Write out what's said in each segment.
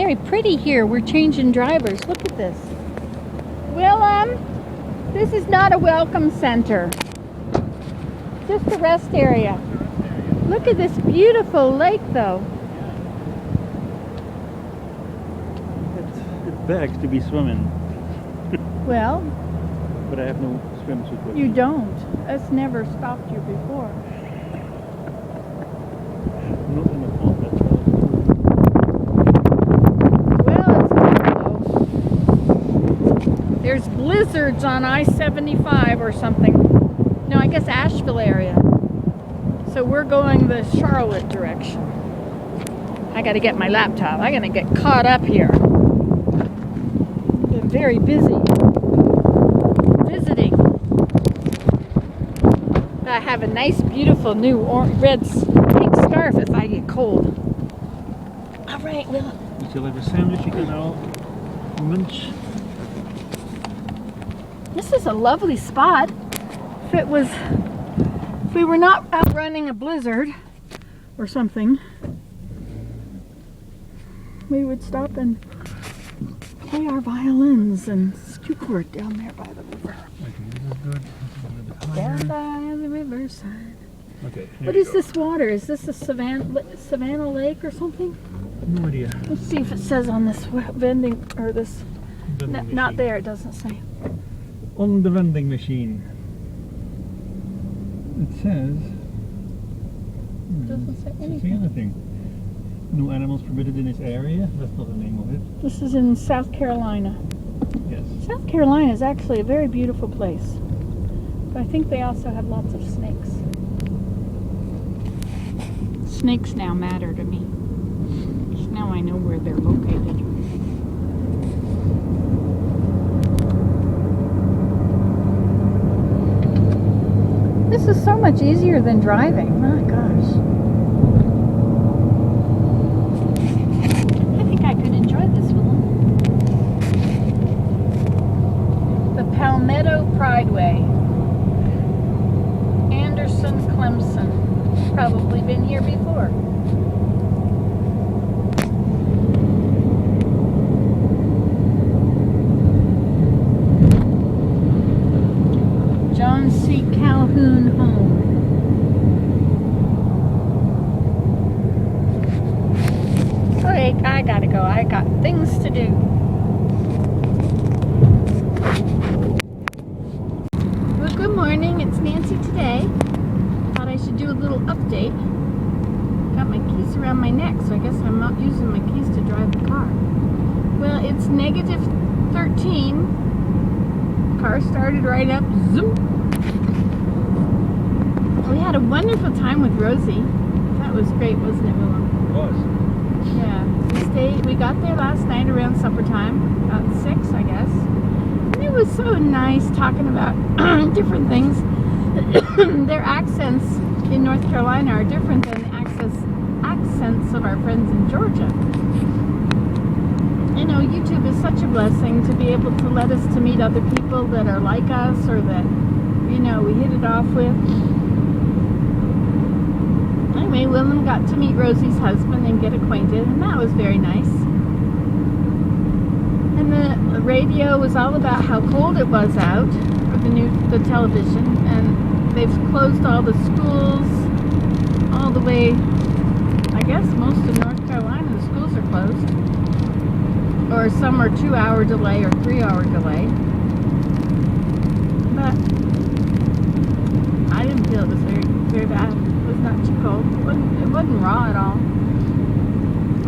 very pretty here. We're changing drivers. Look at this. Willem, this is not a welcome center. Just a rest area. Look at this beautiful lake, though. It begs to be swimming. Well, but I have no swimsuit with you me. don't. That's never stopped you before. Not in the pond, that's Well, it's cool, though. There's blizzards on I-75 or something. No, I guess Asheville area. So we're going the Charlotte direction. I got to get my laptop. I'm going to get caught up here. Been very busy visiting. I have a nice, beautiful new pink scarf if I get cold. All right, Will. You still have a sandwich you can now munch. This is a lovely spot. If we were not out running a blizzard or something, we would stop and play our violins and skew-court down there by the river. Okay, this is good. This is a little bit higher. Down by the riverside. Okay. What is this water? Is this a Savannah Lake or something? No idea. Let's see if it says on this vending or this. Vending Not machine. there. It doesn't say. On the vending machine. It says. Doesn't say Doesn't say anything. anything. No animals permitted in this area. That's not the name of it. This is in South Carolina. Yes. South Carolina is actually a very beautiful place. But I think they also have lots of snakes. Snakes now matter to me. Because now I know where they're located. This is so much easier than driving. My gosh. I think I could enjoy this one. The Palmetto Prideway. Anderson, Clemson. Probably been here before. John C. Calhoun Home. Okay, I gotta go. I got things to do. Well, good morning. It's Nancy today. Thought I should do a little update. Got my keys around my neck, so I guess I'm not using my keys to drive the car. Well, it's negative 13. Car started right up. Zoom. We had a wonderful time with Rosie. That was great, wasn't it, Willem? It was. Yeah. We got there last night around supper time, about 6, I guess. And it was so nice talking about different things. Their accents in North Carolina are different than the accents of our friends in Georgia. You know, YouTube is such a blessing to be able to let us to meet other people that are like us or that, you know, we hit it off with. Anyway, Willem got to meet Rosie's husband and get acquainted, and that was very nice. And the radio was all about how cold it was out, for the television, and they've closed all the schools, all the way, I guess most of North Carolina, the schools are closed. Or some are 2-hour delay or 3-hour delay. But I didn't feel it was very, very bad. It was not too cold. It wasn't raw at all.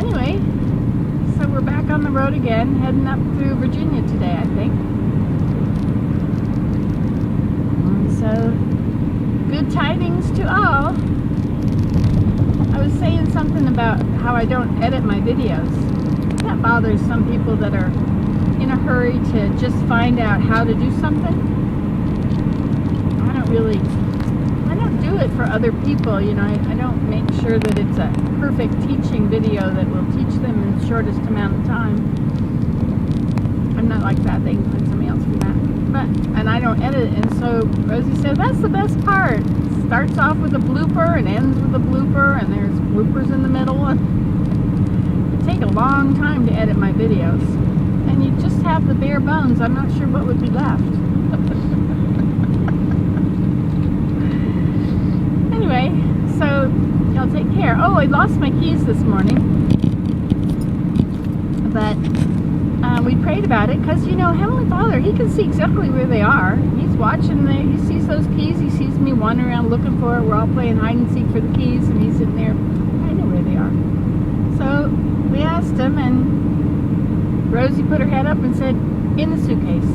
Anyway, so we're back on the road again, heading up through Virginia today, I think. And so, good tidings to all. I was saying something about how I don't edit my videos. That bothers some people that are in a hurry to just find out how to do something. I don't do it for other people, you know. I don't make sure that it's a perfect teaching video that will teach them in the shortest amount of time. I'm not like that. They can find somebody else for that. And I don't edit it, and so Rosie said, that's the best part. It starts off with a blooper and ends with a blooper, and there's bloopers in the middle. And take a long time to edit my videos. And you just have the bare bones. I'm not sure what would be left. Anyway, so y'all take care. Oh, I lost my keys this morning. But we prayed about it because, you know, Heavenly Father, He can see exactly where they are. He's watching. He sees those keys. He sees me wandering around looking for it. We're all playing hide and seek for the keys, and He's sitting there. I know where they are. So we asked Him, and Rosie put her head up and said, in the suitcase.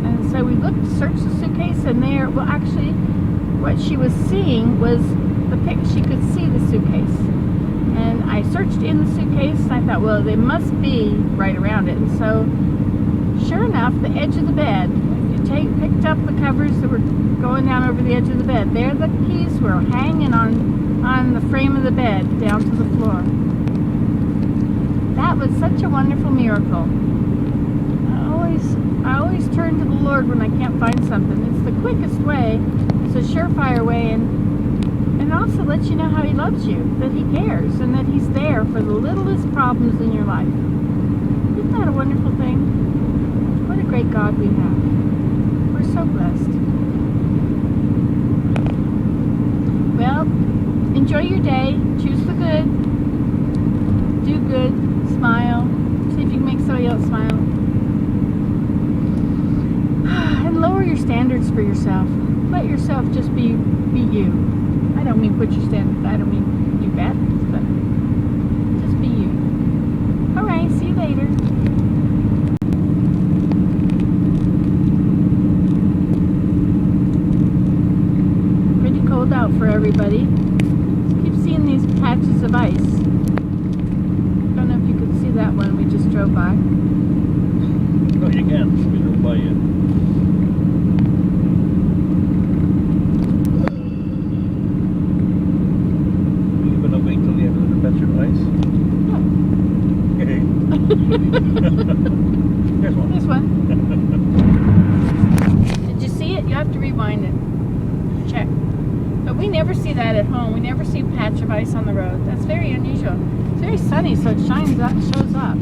And so we looked, searched the suitcase, and there, well, actually, what she was seeing was the pic. She could see the suitcase. And I searched in the suitcase, and I thought, well, they must be right around it. And so, sure enough, the edge of the bed, picked up the covers that were going down over the edge of the bed. There the keys were hanging on the frame of the bed down to the floor. That was such a wonderful miracle. I always turn to the Lord when I can't find something. It's the quickest way. It's a surefire way, and also lets you know how He loves you, that He cares, and that He's there for the littlest problems in your life. Isn't that a wonderful thing? What a great God we have. We're so blessed. Well, enjoy your day. Choose the good. Do good. Smile. See if you can make somebody else smile. And lower your standards for yourself. Let yourself just be you. I don't mean put your standards. I don't mean do bad things, but just be you. All right. See you later. Pretty cold out for everybody. Keep seeing these patches of ice. Don't know if you could see that one we just drove by. Oh, you can. We drove by you. Here's one. This one. Did you see it? You have to rewind it. Check. But we never see that at home. We never see a patch of ice on the road. That's very unusual. It's very sunny, so it shines up, shows up.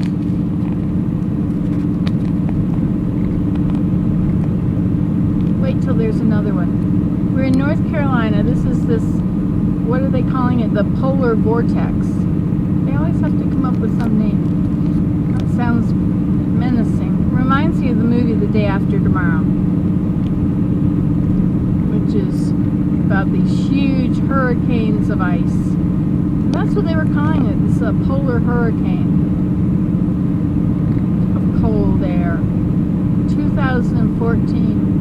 Wait till there's another one. We're in North Carolina. This is what are they calling it? The polar vortex. They always have to come up with some name. That sounds menacing. Reminds me of the movie The Day After Tomorrow, which is about these huge hurricanes of ice. And that's what they were calling it. This is a polar hurricane of cold air. 2014.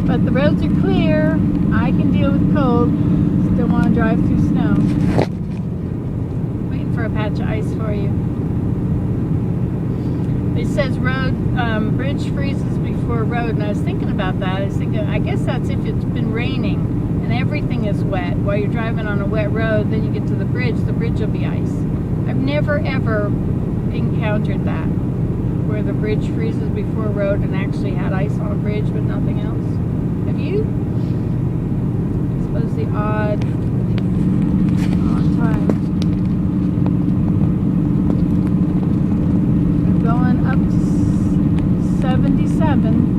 But the roads are clear. I can deal with cold. Still want to drive through snow. Waiting for a patch of ice for you. It says bridge freezes before road, and I was thinking about that. I was thinking, I guess that's if it's been raining and everything is wet. While you're driving on a wet road, then you get to the bridge will be ice. I've never ever encountered that, where the bridge freezes before road and actually had ice on a bridge but nothing else. Have you? I suppose the odd time. We're going up to 77.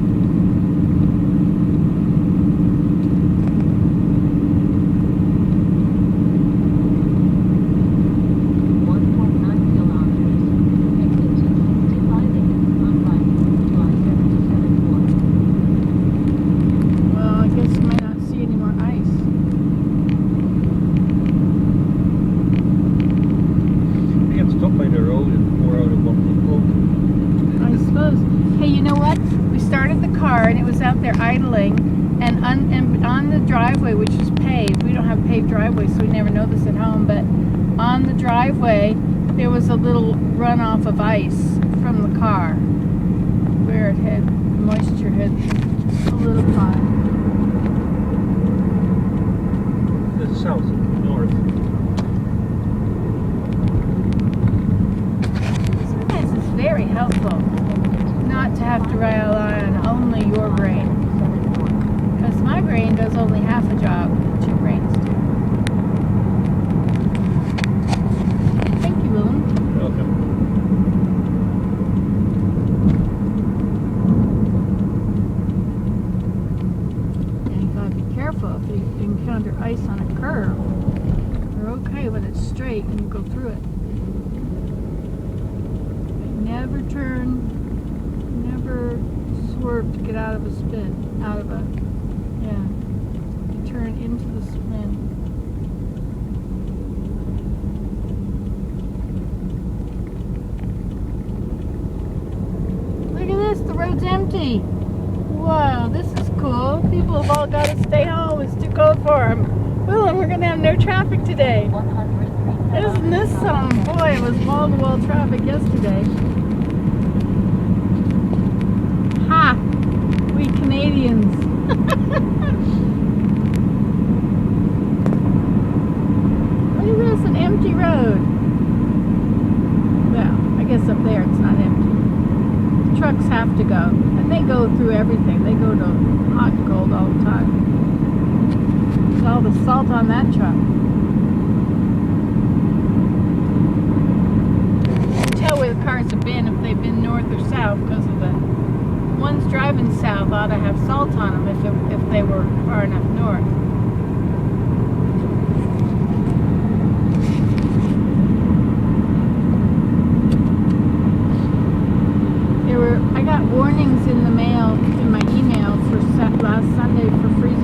And it was out there idling, and on the driveway, which is paved. We don't have paved driveways, so we never know this at home, but on the driveway there was a little runoff of ice from the car where it had moisture hit a little pond. The south, north. Sometimes it's very helpful have to rely on only your brain. Because my brain does only half a job that your brains do. Thank you, Boone. Welcome. Yeah, you gotta be careful if you encounter ice on a curve. You're okay when it's straight and you go through it. But never turn, never swerve to get out of a spin, out of a, yeah. You turn into the spin. Look at this, the road's empty. Wow, this is cool. People have all got to stay home. It's too cold for them. Well, and we're going to have no traffic today. Isn't this something? Boy, it was wall-to-wall traffic yesterday. Ha! We Canadians. Look at this, an empty road. Well, I guess up there it's not empty. Trucks have to go, and they go through everything. They go to hot and cold all the time. There's all the salt on that truck. You can tell where the cars have been if they've been north or south because of the ones driving south ought to have salt on them if they were far enough north. I got warnings in the mail, in my email for last Sunday for freezing